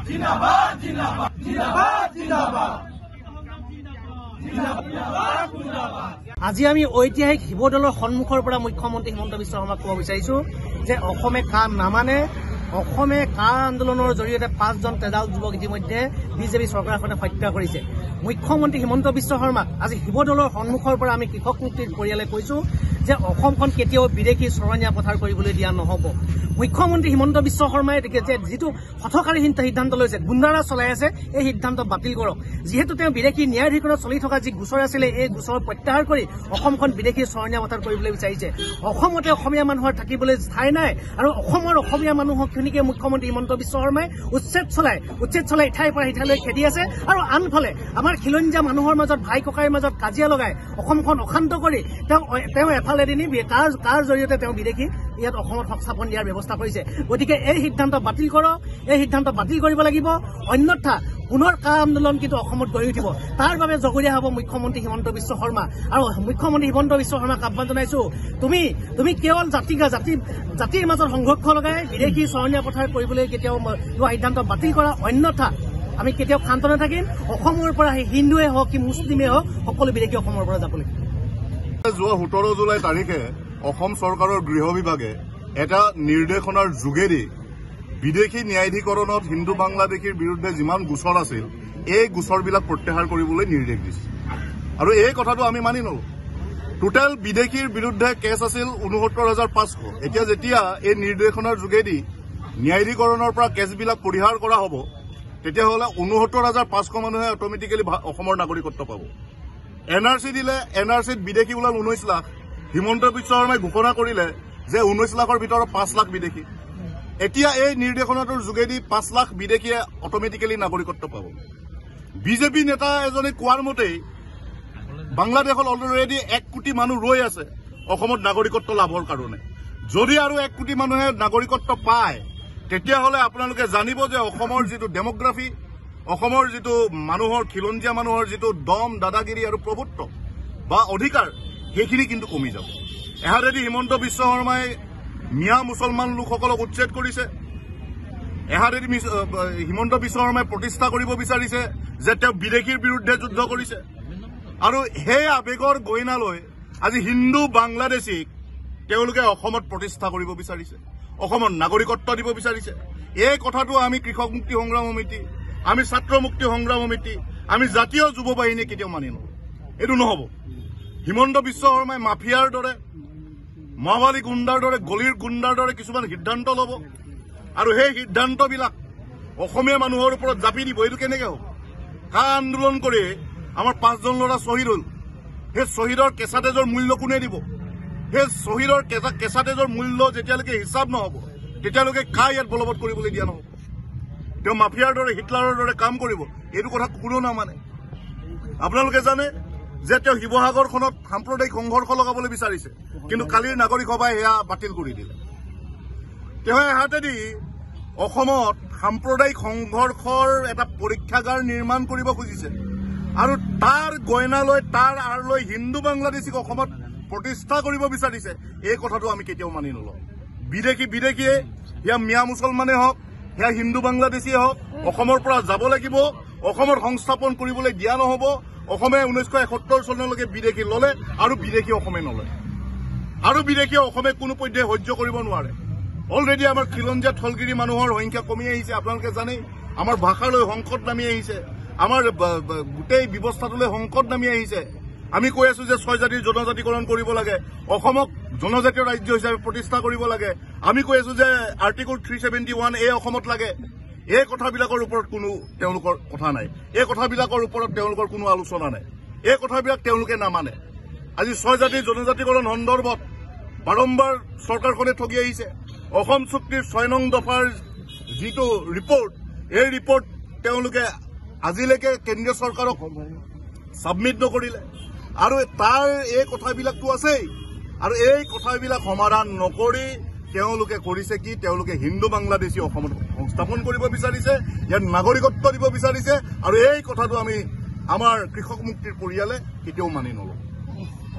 জিন্দাবাদ জিন্দাবাদ জিন্দাবাদ জিন্দাবাদ। আজি আমি ঐতিহাসিক শিৱদৌলৰ সন্মুখৰ পৰা মুখ্যমন্ত্ৰী হিমন্ত বিশ্ব শৰ্মাক ক'ব বিচাৰিছো যে অসমে কাম নামানে। অসমে কা আন্দোলনৰ জৰিয়তে 5জন তেজাল যুৱক ইতিমধ্যে বিজেপি চৰকাৰখনে হত্যা কৰিছে। মুখ্যমন্ত্ৰী হিমন্ত বিশ্ব শৰ্মাক আজি শিৱদৌলৰ সন্মুখৰ পৰা আমি কৃষক মুক্তিৰ পৰিয়ালে কৈছো যে অসমখন কেতিয়াও বিদেশী চৰণীয়া পথাৰ কৰিবলৈ দিয়া নহ'ব। মুখ্যমন্ত্ৰী হিমন্ত বিশ্ব শৰ্মাই যিটো হঠকাৰী সিদ্ধান্ত লৈছে, গুণ্ডাৰাজ চলাই আছে, এই সিদ্ধান্ত বাতিল কৰক। যিহেতু তেওঁ বিদেশী ন্যায়াধীকৰণত চলি থকা যি গোচৰ আছিলে, এই গোচৰ প্ৰত্যাহাৰ কৰি অসমখন বিদেশী চৰণীয়া পথাৰ কৰিবলৈ বিচাৰিছে। অসমতে অসমীয়া মানুহৰ থাকিবলৈ ঠাই নাই আৰু অসমৰ অসমীয়া মানুহক খিনিকে মুখ্যমন্ত্ৰী হিমন্ত বিশ্ব শৰ্মাই উচ্ছেদ চলাই ইঠাইৰ পৰা সিঠাইলৈ খেদি আছে। আৰু আনফালে আমাৰ খিলঞ্জীয়া মানুহৰ মাজত ভাই ককাইৰ মাজত কাজিয়া লগাই অসমখন অশান্ত কৰি তেওঁ এফালেদি নি কাৰ জৰিয়তে তেওঁ বিদেশী ইয়াত অসমত সংস্থাপন দিয়াৰ ব্যৱস্থা কৰিছে। গতিকে এই সিদ্ধান্ত বাতিল কৰক, এই সিদ্ধান্ত বাতিল কৰিব লাগিব, অন্যথা পুনৰ কা আন্দোলন কিন্তু অসমত গঢ়ি উঠিব। তাৰ বাবে জগৰীয়া হ'ব মুখ্যমন্ত্ৰী হিমন্ত বিশ্ব শৰ্মা। আৰু মুখ্যমন্ত্ৰী হিমন্ত বিশ্ব শৰ্মাক আহ্বান জনাইছো, তুমি কেৱল জাতিৰ মাজত সংঘৰ্ষ লগাই বিদেশী চৰণীয়া পথাৰ কৰিবলৈ কেতিয়াও লোৱা সিদ্ধান্ত বাতিল কৰা, অন্যথা আমি কেতিয়াও ক্ষান্ত নাথাকিম। অসমৰ পৰা হিন্দুৱে হওক কি মুছলিমেই হওক, সকলো বিদেশী অসমৰ পৰা যাব লাগিব। যোৱা 17 জুলাই তাৰিখে অসম চৰকাৰৰ গৃহ বিভাগে এটা নিৰ্দেশনাৰ যোগেদি বিদেশী ন্যায়াধীকৰণত হিন্দু বাংলাদেশীৰ বিৰুদ্ধে যিমান গোচৰ আছিল, এই গোচৰবিলাক প্ৰত্যাহাৰ কৰিবলৈ নিৰ্দেশ দিছে। আৰু এই কথাটো আমি মানি নলো। টোটেল বিদেশীৰ বিৰুদ্ধে কেছ আছিল 69,500। এতিয়া যেতিয়া এই নিৰ্দেশনাৰ যোগেদি ন্যায়াধীকৰণৰ পৰা কেছবিলাক পৰিহাৰ কৰা হ'ব, তেতিয়াহ'লে 69,500 মানুহে অট'মেটিকেলি অসমৰ নাগৰিকত্ব পাব। NRC দিলে, NRCত বিদেশী ওলাল 19 লাখ। হিমন্ত বিশ্ব শৰ্মাই ঘোষণা কৰিলে যে 19 লাখৰ ভিতৰত 5 লাখ বিদেশী। এতিয়া এই নিৰ্দেশনাটোৰ যোগেদি 5 লাখ বিদেশীয়ে অট'মেটিকেলি নাগৰিকত্ব পাব। বিজেপি নেতা এজনে কোৱাৰ মতেই বাংলাদেশত অলৰেডি 1 কোটি মানুহ ৰৈ আছে অসমত নাগৰিকত্ব লাভৰ কাৰণে। যদি আৰু 1 কোটি মানুহে নাগৰিকত্ব পায়, তেতিয়াহ'লে আপোনালোকে জানিব যে অসমৰ যিটো ডেমোগ্ৰাফি, অসমৰ যিটো মানুহৰ খিলঞ্জীয়া মানুহৰ যিটো দম দাদাগিৰি আৰু প্ৰভুত্ব বা অধিকাৰ, সেইখিনি কিন্তু কমি যাব। এহাতেদি হিমন্ত বিশ্ব শৰ্মাই মিয়া মুছলমান লোকসকলক উচ্ছেদ কৰিছে, এহাতেদি হিমন্ত বিশ্ব শৰ্মাই প্ৰতিষ্ঠা কৰিব বিচাৰিছে যে তেওঁ বিদেশীৰ বিৰুদ্ধে যুদ্ধ কৰিছে। আৰু সেই আৱেগৰ গইনালৈ আজি হিন্দু বাংলাদেশীক তেওঁলোকে অসমত প্ৰতিষ্ঠা কৰিব বিচাৰিছে, অসমত নাগৰিকত্ব দিব বিচাৰিছে। এই কথাটো আমি কৃষক মুক্তি সংগ্ৰাম সমিতি, আমি ছাত্ৰ মুক্তি সংগ্ৰাম সমিতি, আমি জাতীয় যুৱ বাহিনীয়ে কেতিয়াও মানি নলওঁ। এইটো নহ'ব। হিমন্ত বিশ্ব শৰ্মাই মাফিয়াৰ দৰে, মাওবাদী গুণ্ডাৰ দৰে, গলিৰ গুণ্ডাৰ দৰে কিছুমান সিদ্ধান্ত ল'ব আৰু সেই সিদ্ধান্তবিলাক অসমীয়া মানুহৰ ওপৰত জাপি দিব। এইটো কেনেকৈ হ'ব? কা আন্দোলন কৰি আমাৰ 5জন ল'ৰা শ্বহীদ হ'ল। সেই শ্বহীদৰ কেঁচা তেজৰ মূল্য কোনে দিব? সেই শ্বহীদৰ কেঁচা তেজৰ মূল্য যেতিয়ালৈকে হিচাপ নহ'ব, তেতিয়ালৈকে কা ইয়াত বলবৎ কৰিবলৈ দিয়া নহ'ব। তেওঁ মাফিয়াৰ দৰে, হিটলাৰৰ দৰে কাম কৰিব। এইটো কথা কোনেও নামানে। আপোনালোকে জানে যে তেওঁ শিৱসাগৰখনত সাম্প্ৰদায়িক সংঘৰ্ষ লগাবলৈ বিচাৰিছে, কিন্তু কালিৰ নাগৰিক সভাই সেয়া বাতিল কৰি দিলে। তেওঁ এহাতেদি অসমত সাম্প্ৰদায়িক সংঘৰ্ষৰ এটা পৰীক্ষাগাৰ নিৰ্মাণ কৰিব খুজিছে আৰু তাৰ গইনালৈ, তাৰ আঁৰলৈ হিন্দু বাংলাদেশীক অসমত প্ৰতিষ্ঠা কৰিব বিচাৰিছে। এই কথাটো আমি কেতিয়াও মানি নলওঁ। বিদেশীয়ে, সেয়া মিয়া মুছলমানে হওক, সেয়া হিন্দু বাংলাদেশীয়ে হওক, অসমৰ পৰা যাব লাগিব। অসমত সংস্থাপন কৰিবলৈ দিয়া নহ'ব। অসমে 1971 চনলৈকে বিদেশী ল'লে আৰু বিদেশী অসমে নলয়। আৰু বিদেশীয়ে অসমে কোনো পধ্যে সহ্য কৰিব নোৱাৰে। অলৰেডি আমাৰ খিলঞ্জীয়া থলগিৰি মানুহৰ সংখ্যা কমি আহিছে। আপোনালোকে জানেই, আমাৰ ভাষালৈ সংকট নামি আহিছে, আমাৰ গোটেই ব্যৱস্থাটোলৈ সংকট নামি আহিছে। আমি কৈ আছো যে 6 জাতিৰ জনজাতিকৰণ কৰিব লাগে, অসমক জনজাতীয় ৰাজ্য হিচাপে প্ৰতিষ্ঠা কৰিব লাগে। আমি কৈ আছো যে আৰ্টিকল 371A অসমত লাগে। এই কথাবিলাকৰ ওপৰত কোনো তেওঁলোকৰ কথা নাই। এই কথাবিলাকৰ ওপৰত তেওঁলোকৰ কোনো আলোচনা নাই। এই কথাবিলাক তেওঁলোকে নামানে। আজি 6 জাতিৰ জনজাতিকৰণ সন্দৰ্ভত বাৰম্বাৰ চৰকাৰখনে ঠগি আহিছে। অসম চুক্তিৰ 6 নং দফাৰ যিটো ৰিপৰ্ট, এই ৰিপৰ্ট তেওঁলোকে আজিলৈকে কেন্দ্ৰীয় চৰকাৰক ছাবমিট নকৰিলে আৰু তাৰ এই কথাবিলাকতো আছেই। আৰু এই কথাবিলাক সমাধান নকৰি তেওঁলোকে কৰিছে কি? তেওঁলোকে হিন্দু বাংলাদেশী অসমত সংস্থাপন কৰিব বিচাৰিছে, ইয়াত নাগৰিকত্ব দিব বিচাৰিছে। আৰু এই কথাটো আমি আমাৰ কৃষক মুক্তিৰ পৰিয়ালে কেতিয়াও মানি নলওঁ।